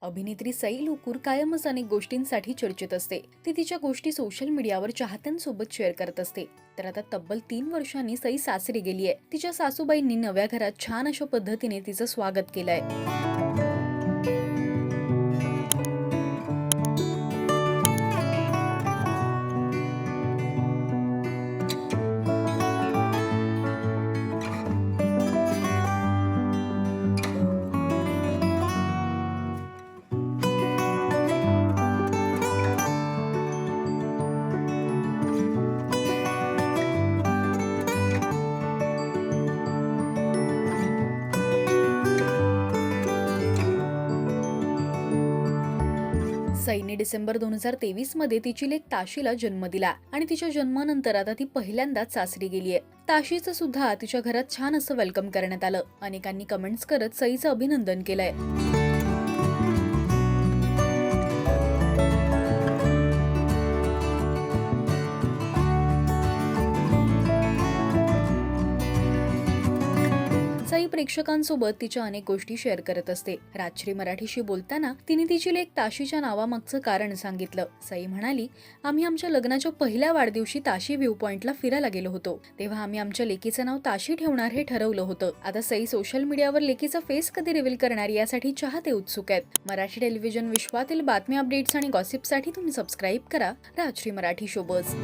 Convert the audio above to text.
अभिनेत्री सई लुकूर कायमच अनेक गोष्टींसाठी चर्चेत असते. ती तिच्या गोष्टी सोशल मीडियावर चाहत्यांसोबत शेअर करत असते. तर आता तब्बल 3 वर्षांनी सई सासरी गेलीये. तिच्या सासूबाईंनी नव्या घरात छान अशा पद्धतीने तिचं स्वागत केलंय. सईने डिसेंबर 2023 मध्ये तिची लेक ताशीला जन्म दिला आणि तिच्या जन्मानंतर आता ती पहिल्यांदाच सासरी गेलीये. ताशीचं सुद्धा तिच्या घरात छान असं वेलकम करण्यात आलं. अनेकांनी कमेंट्स करत सईचं अभिनंदन केलंय. सई प्रेक्षकांसोबत तिच्या अनेक गोष्टी शेअर करत असते. राजश्री मराठीशी बोलताना तिने तिची लेक ताशीच्या नावामागचं कारण सांगितलं. सई म्हणाली, आम्ही आमच्या लग्नाच्या पहिल्या वाढदिवशी ताशी व्ह्यू पॉइंटला फिरायला गेलो होतो. तेव्हा आम्ही आमच्या लेकीचं नाव ताशी ठेवणार हे ठरवलं होतं. आता सई सोशल मीडियावर लेकीचा फेस कधी रिव्हील करणार यासाठी चाहते उत्सुक आहेत. मराठी टेलिव्हिजन विश्वातील बातम्या, अपडेट्स आणि गॉसिपसाठी तुम्ही सबस्क्राईब करा राजश्री मराठी शोबज.